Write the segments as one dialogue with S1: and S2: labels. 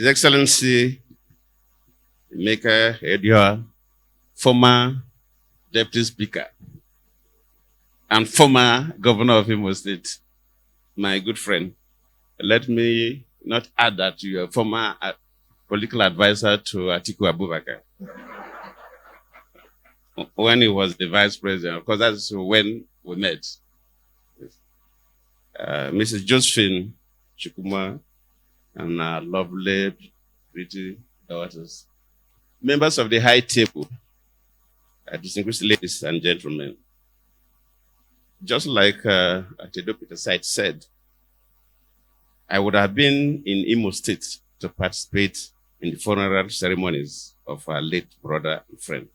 S1: His Excellency Maker Edua, former Deputy Speaker and former Governor of Imo State, my good friend. Let me not add that you are former political advisor to Atiku Abubakar when he was the vice president, because that's when we met. Mrs. Josephine Chukwuma and our lovely, pretty daughters. Members of the high table, distinguished ladies and gentlemen. Just like Atedo Peter said, I would have been in Imo State to participate in the funeral ceremonies of our late brother and friend.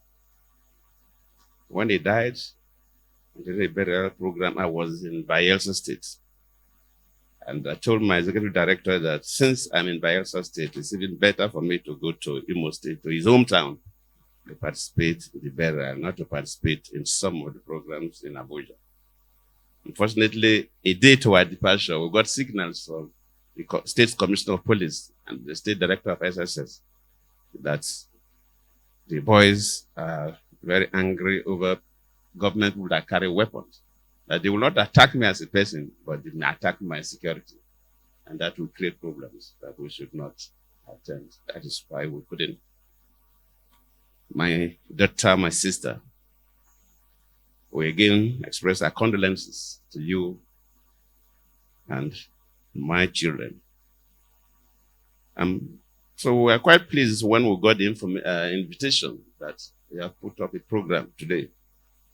S1: When he died, in the burial program, I was in Bayelsa State. And I told my executive director that since I'm in Bayelsa State, it's even better for me to go to Imo State, to his hometown, to participate in the burial, not to participate in some of the programs in Abuja. Unfortunately, a day to our departure, we got signals from the State Commissioner of Police and the State Director of SSS that the boys are very angry over government people that carry weapons. That they will not attack me as a person, but they may attack my security. And that will create problems that we should not attend. That is why we couldn't. My daughter, my sister, we again express our condolences to you and my children. So we are quite pleased when we got the invitation that we have put up a program today,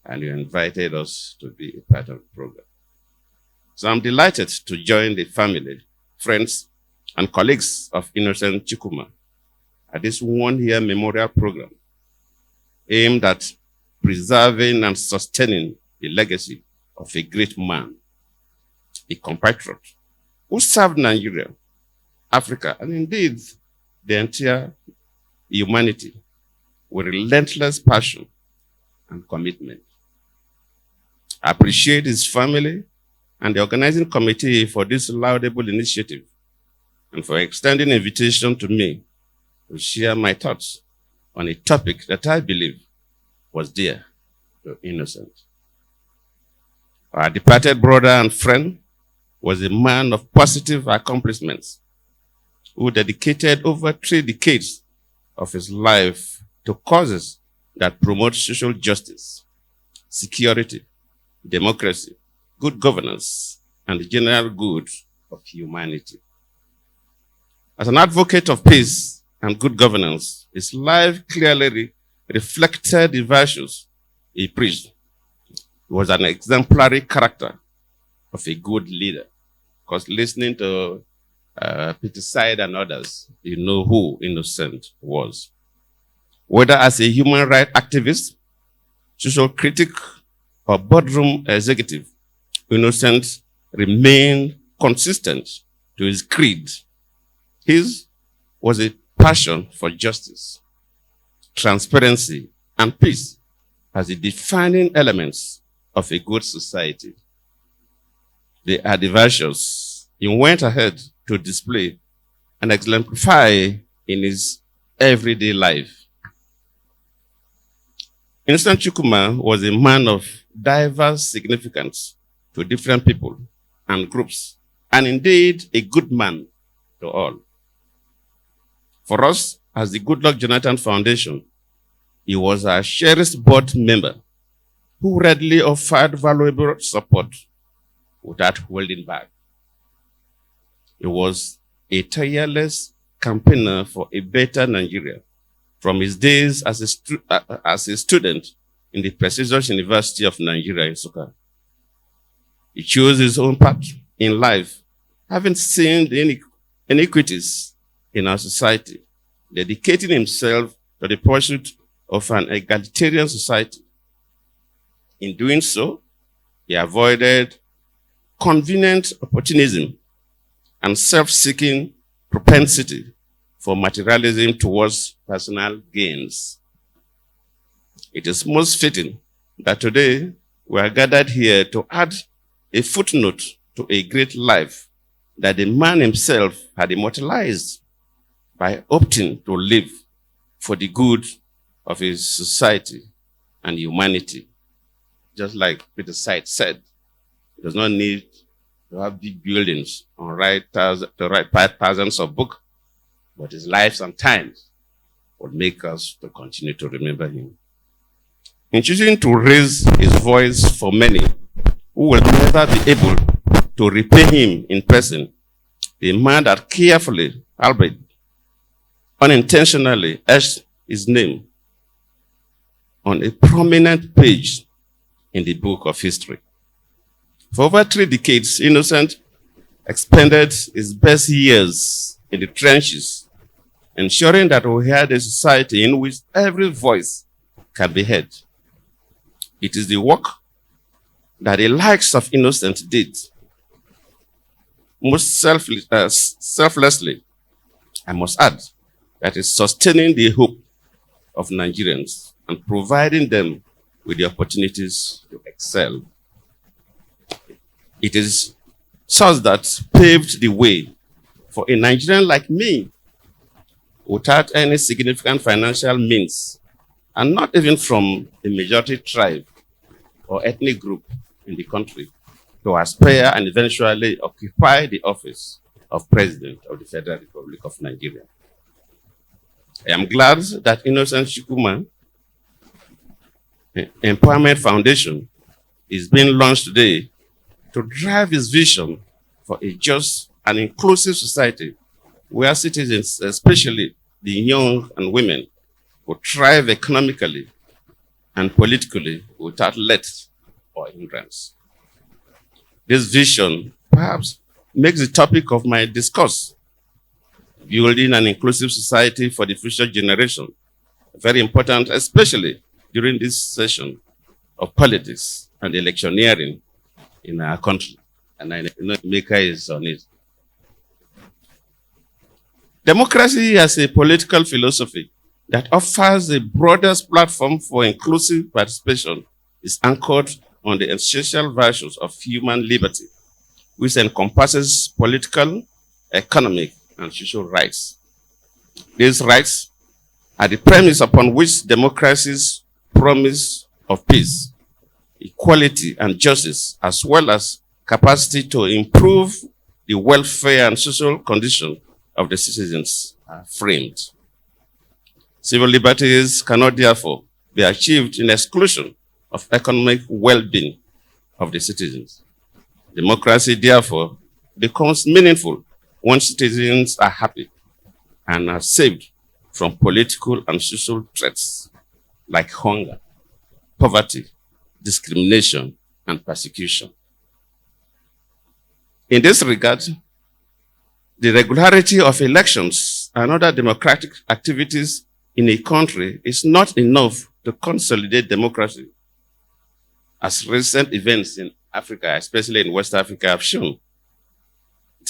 S1: and you invited us to be a part of the program. So I'm delighted to join the family, friends, and colleagues of Innocent Chukwuma at this one-year memorial program aimed at preserving and sustaining the legacy of a great man, a compatriot, who served Nigeria, Africa, and indeed the entire humanity with relentless passion and commitment. I appreciate his family and the organizing committee for this laudable initiative and for extending an invitation to me to share my thoughts on a topic that I believe was dear to Innocent. Our departed brother and friend was a man of positive accomplishments who dedicated over 3 decades of his life to causes that promote social justice, security, democracy, good governance, and the general good of humanity. As an advocate of peace and good governance, his life clearly reflected the virtues he preached. He was an exemplary character of a good leader. Because listening to Peter Side and others, you know who Innocent was. Whether as a human rights activist, social critic, or boardroom executive, Innocent remained consistent to his creed. His was a passion for justice, transparency, and peace as the defining elements of a good society. They are the virtues he went ahead to display and exemplify in his everyday life. Innocent Chukwuma was a man of diverse significance to different people and groups, and indeed a good man to all. For us, as the Goodluck Jonathan Foundation, he was our cherished board member who readily offered valuable support without holding back. He was a tireless campaigner for a better Nigeria from his days as a student in the prestigious University of Nigeria in Nsukka. He chose his own path in life, having seen the inequities in our society, dedicating himself to the pursuit of an egalitarian society. In doing so, he avoided convenient opportunism and self-seeking propensity for materialism towards personal gains. It is most fitting that today we are gathered here to add a footnote to a great life that the man himself had immortalized by opting to live for the good of his society and humanity. Just like Peter Said said, he does not need to have big buildings to write thousands of books, but his lives and times will make us to continue to remember him. In choosing to raise his voice for many who will never be able to repay him in person, the man that carefully, albeit unintentionally, etched his name on a prominent page in the book of history. For over 3 decades, Innocent expended his best years in the trenches, ensuring that we had a society in which every voice can be heard. It is the work that the likes of Innocent did most selflessly, I must add, that is sustaining the hope of Nigerians and providing them with the opportunities to excel. It is such that paved the way for a Nigerian like me, without any significant financial means, and not even from a majority tribe or ethnic group in the country, to aspire and eventually occupy the office of President of the Federal Republic of Nigeria. I am glad that Innocent Chukwuma Empowerment Foundation is being launched today to drive his vision for a just and inclusive society where citizens, especially the young and women, will thrive economically and politically without let or hindrance. This vision perhaps makes the topic of my discourse, building an inclusive society for the future generation, very important, especially during this session of politics and electioneering in our country. And I know Meka is on it. Democracy as a political philosophy that offers a broadest platform for inclusive participation is anchored on the essential virtues of human liberty, which encompasses political, economic, and social rights. These rights are the premise upon which democracy's promise of peace, equality, and justice, as well as capacity to improve the welfare and social condition of the citizens, are framed. Civil liberties cannot therefore be achieved in exclusion of economic well-being of the citizens. Democracy, therefore, becomes meaningful when citizens are happy and are saved from political and social threats like hunger, poverty, discrimination, and persecution. In this regard, the regularity of elections and other democratic activities in a country is not enough to consolidate democracy, as recent events in Africa, especially in West Africa, have shown.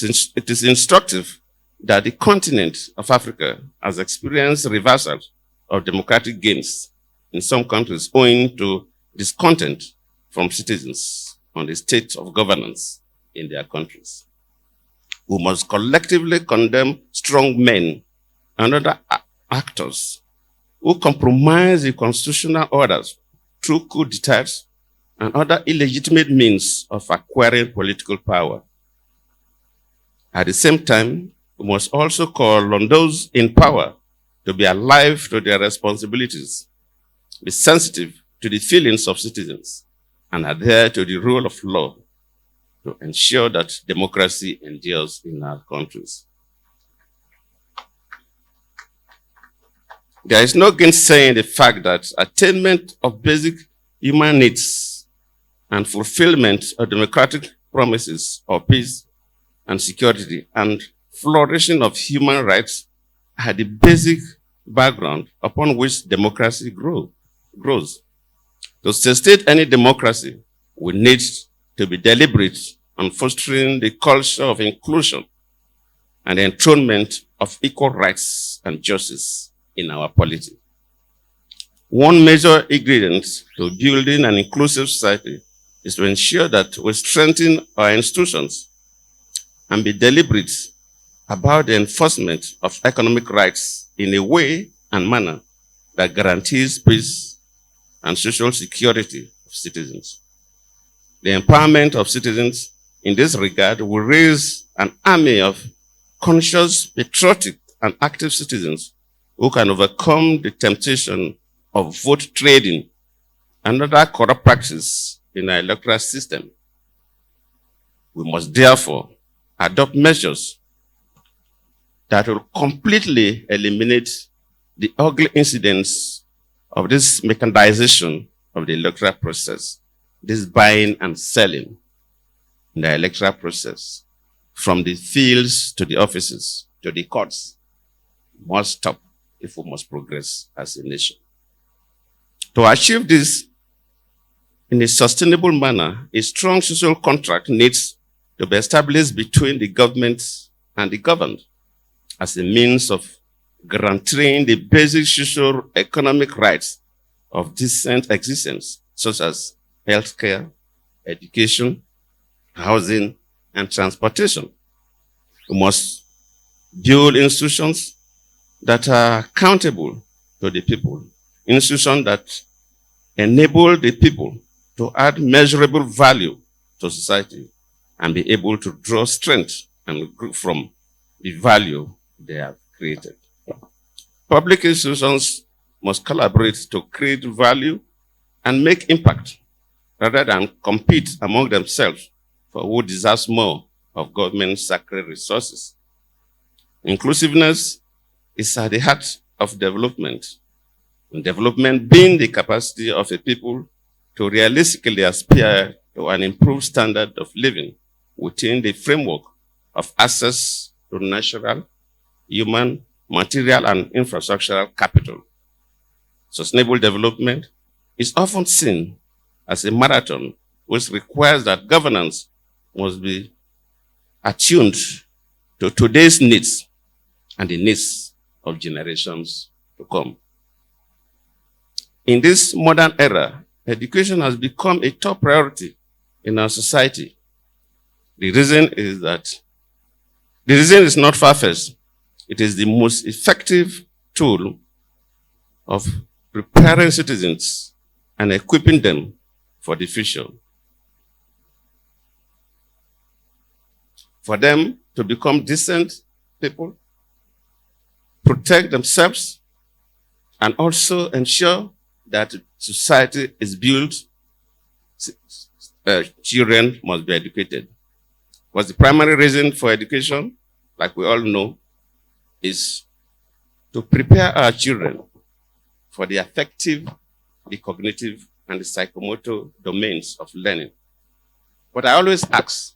S1: It is instructive that the continent of Africa has experienced reversals of democratic gains in some countries owing to discontent from citizens on the state of governance in their countries. We must collectively condemn strong men and other actors who compromise the constitutional orders through coup d'etats and other illegitimate means of acquiring political power. At the same time, we must also call on those in power to be alive to their responsibilities, be sensitive to the feelings of citizens, and adhere to the rule of law to ensure that democracy endures in our countries. There is no gainsaying the fact that attainment of basic human needs and fulfillment of democratic promises of peace and security and flourishing of human rights are the basic background upon which democracy grows. To sustain any democracy, we need to be deliberate on fostering the culture of inclusion and the enthronement of equal rights and justice in our polity. One major ingredient to building an inclusive society is to ensure that we strengthen our institutions and be deliberate about the enforcement of economic rights in a way and manner that guarantees peace and social security of citizens. The empowerment of citizens in this regard will raise an army of conscious, patriotic, and active citizens who can overcome the temptation of vote trading and other corrupt practices in our electoral system. We must therefore adopt measures that will completely eliminate the ugly incidents of this mechanization of the electoral process, this buying and selling in the electoral process, from the fields to the offices to the courts, must stop if we must progress as a nation. To achieve this in a sustainable manner, a strong social contract needs to be established between the government and the governed as a means of guaranteeing the basic social economic rights of decent existence, such as healthcare, education, housing, and transportation. We must build institutions that are accountable to the people, institutions that enable the people to add measurable value to society and be able to draw strength and growth from the value they have created. Public institutions must collaborate to create value and make impact rather than compete among themselves for who deserves more of government's sacred resources. Inclusiveness is at the heart of development, and development being the capacity of a people to realistically aspire to an improved standard of living within the framework of access to natural, human, material, and infrastructural capital. Sustainable development is often seen as a marathon which requires that governance must be attuned to today's needs and the needs of generations to come. In this modern era, education has become a top priority in our society. The reason is not far-fetched. It is the most effective tool of preparing citizens and equipping them for the future. For them to become decent people, protect themselves, and also ensure that society is built, children must be educated. Because the primary reason for education, like we all know, is to prepare our children for the affective, the cognitive, and the psychomotor domains of learning. But I always ask,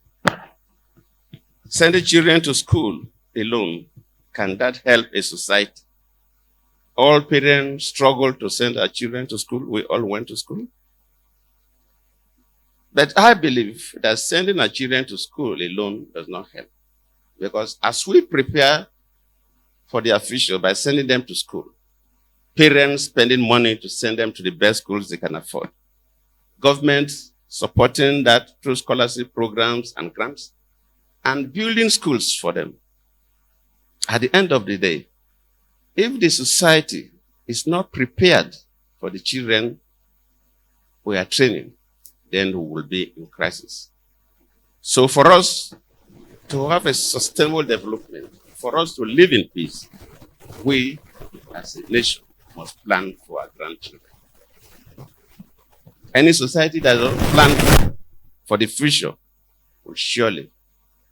S1: sending children to school alone, can that help a society? All parents struggle to send our children to school. We all went to school. But I believe that sending our children to school alone does not help. Because as we prepare for their future by sending them to school, parents spending money to send them to the best schools they can afford, government supporting that through scholarship programs and grants, and building schools for them. At the end of the day, if the society is not prepared for the children we are training, then we will be in crisis. So for us to have a sustainable development, for us to live in peace, we as a nation must plan for our grandchildren. Any society that doesn't plan for the future will surely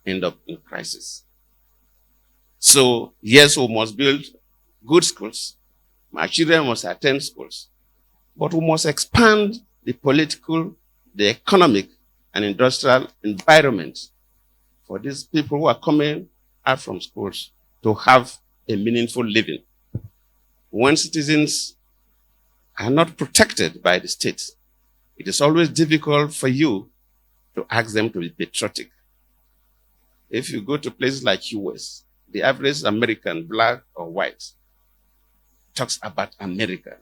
S1: end up in crisis. So yes, we must build good schools. My children must attend schools. But we must expand the political, the economic, and industrial environment for these people who are coming out from schools to have a meaningful living. When citizens are not protected by the state, it is always difficult for you to ask them to be patriotic. If you go to places like US, the average American, black or white, talks about America.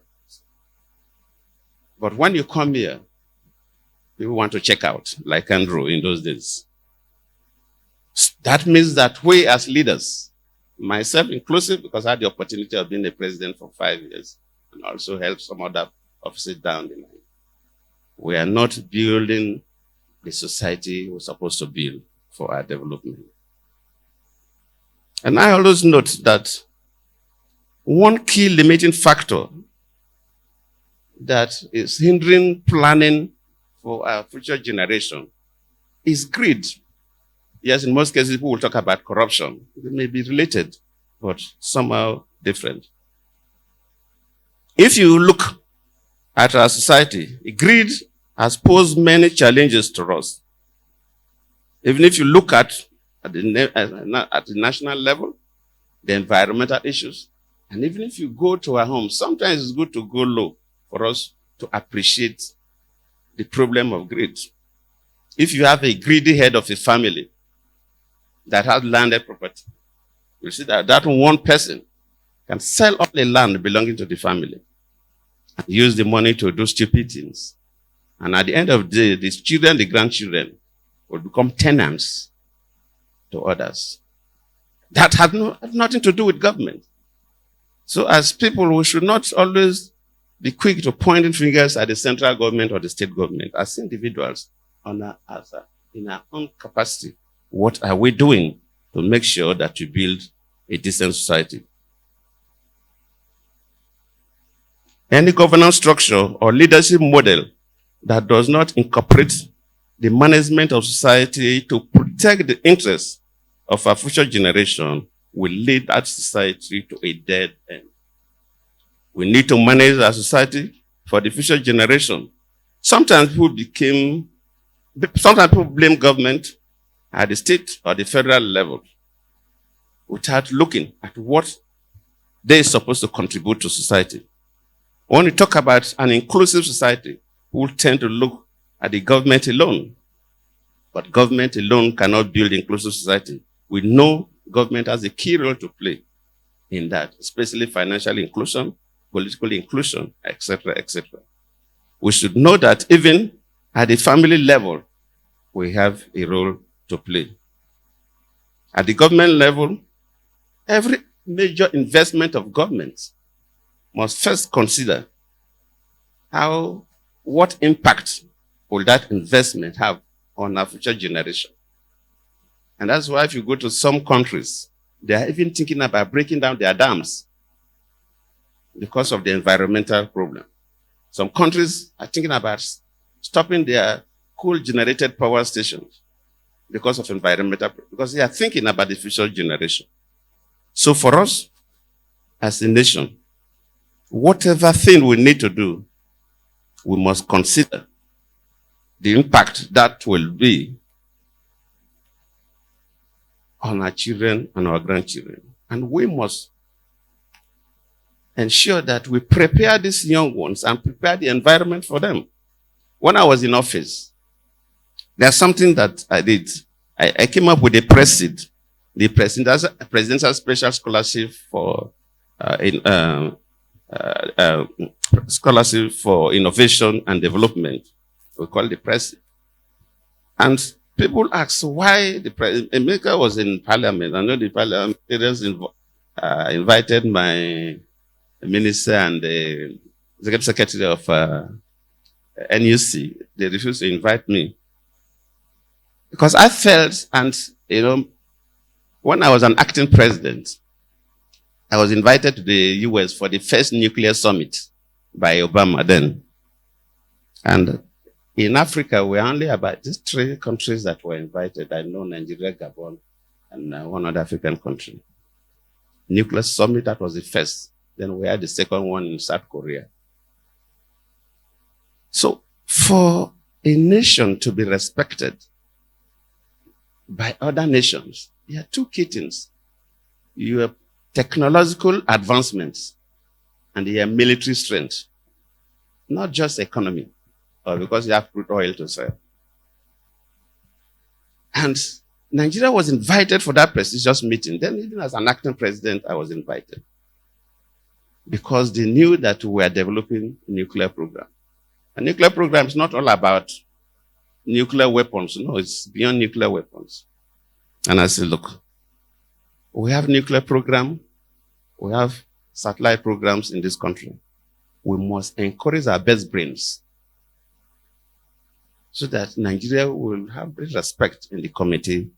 S1: But when you come here, people want to check out, like Andrew in those days. That means that we as leaders myself inclusive, because I had the opportunity of being a president for 5 years and also helped some other officers down the line. We are not building the society we're supposed to build for our development. And I always note that one key limiting factor that is hindering planning for our future generation is greed. Yes, in most cases, people will talk about corruption. They may be related, but somehow different. If you look at our society, greed has posed many challenges to us. Even if you look at the national level, the environmental issues, and even if you go to our homes, sometimes it's good to go low for us to appreciate the problem of greed. If you have a greedy head of a family that has landed property, you see that that one person can sell all the land belonging to the family and use the money to do stupid things. And at the end of the day, these children, the grandchildren, will become tenants to others. That has nothing to do with government. So as people, we should not always be quick to pointing fingers at the central government or the state government. As individuals, in our own capacity, what are we doing to make sure that we build a decent society? Any governance structure or leadership model that does not incorporate the management of society to protect the interests of our future generation will lead that society to a dead end. We need to manage our society for the future generation. Sometimes people blame government at the state or the federal level without looking at what they're supposed to contribute to society. When we talk about an inclusive society, we tend to look at the government alone. But government alone cannot build inclusive society. We know government has a key role to play in that, especially financial inclusion, political inclusion, etc., etc. We should know that even at the family level, we have a role to play. At the government level, every major investment of government must first consider what impact will that investment have on our future generation. And that's why if you go to some countries, they are even thinking about breaking down their dams because of the environmental problem. Some countries are thinking about stopping their coal-generated power stations because of environmental problem, because they are thinking about the future generation. So for us, as a nation, whatever thing we need to do, we must consider the impact that will be on our children and our grandchildren. And we must ensure that we prepare these young ones and prepare the environment for them. When I was in office, there's something that I did. I came up with a PRESID, the Presidential Special Scholarship for Scholarship for Innovation and Development. We call it the PRESID. And people ask why the President Emeka was in Parliament. I know the parliamentarians invited my minister and the executive secretary of NUC. They refused to invite me. Because I felt, and when I was an acting president, I was invited to the US for the first nuclear summit by Obama then. And in Africa, we're only about these 3 countries that were invited. I know Nigeria, Gabon, and one other African country. Nuclear summit, that was the first. Then we had the second one in South Korea. So for a nation to be respected by other nations, there are 2 key things. You have technological advancements and you have military strength, not just economy, or because you have crude oil to sell. And Nigeria was invited for that prestigious meeting. Then even as an acting president, I was invited. Because they knew that we were developing a nuclear program. A nuclear program is not all about nuclear weapons. No, it's beyond nuclear weapons. And I said, look, We have nuclear program. We have satellite programs in this country. We must encourage our best brains so that Nigeria will have great respect in the committee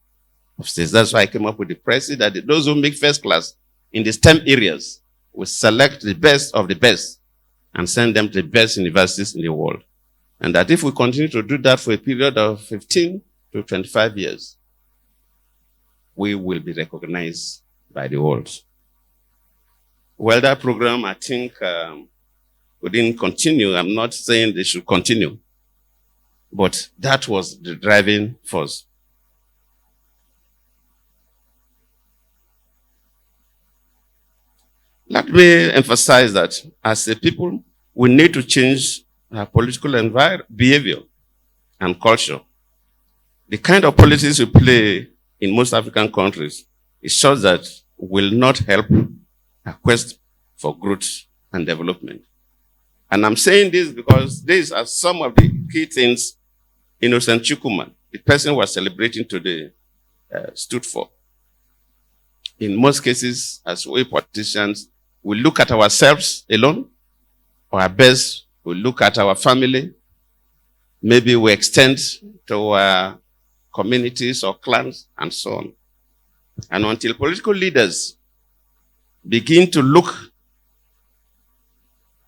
S1: of states. That's why I came up with the policy that those who make first class in the STEM areas will select the best of the best and send them to the best universities in the world. And that if we continue to do that for a period of 15 to 25 years, we will be recognized by the world. Well, that program, I think, we didn't continue. I'm not saying they should continue, but that was the driving force. Let me emphasize that as a people, we need to change our political behavior and culture. The kind of politics we play in most African countries is such that will not help our quest for growth and development. And I'm saying this because these are some of the key things Innocent Chukwuma, the person we're celebrating today, stood for. In most cases, as we politicians, we look at ourselves alone, or at best, we look at our family. Maybe we extend to our communities or clans and so on. And until political leaders begin to look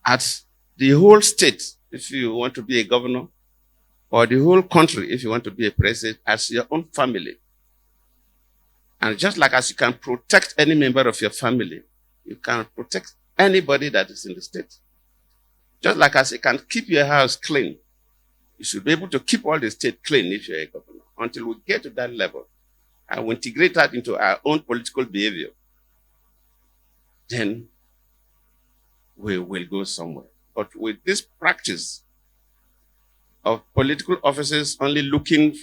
S1: at the whole state, if you want to be a governor, or the whole country, if you want to be a president, as your own family. And just like as you can protect any member of your family, you can protect anybody that is in the state. Just like as you can keep your house clean, you should be able to keep all the state clean if you're a governor. Until we get to that level and we integrate that into our own political behavior, then we will go somewhere. But with this practice of political officers only looking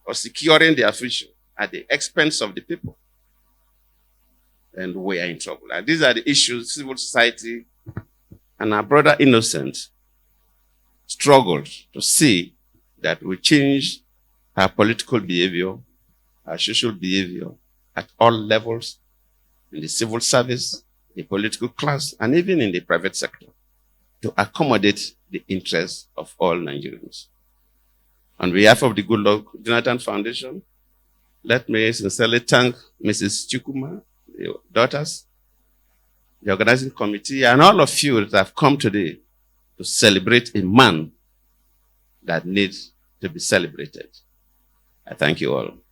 S1: or securing their future at the expense of the people, and we are in trouble. And these are the issues civil society and our brother Innocent struggled to see that we change our political behavior, our social behavior at all levels, in the civil service, the political class, and even in the private sector, to accommodate the interests of all Nigerians. On behalf of the Goodluck Jonathan Foundation, let me sincerely thank Mrs. Chukwuma, the daughters, the organizing committee, and all of you that have come today to celebrate a man that needs to be celebrated. I thank you all.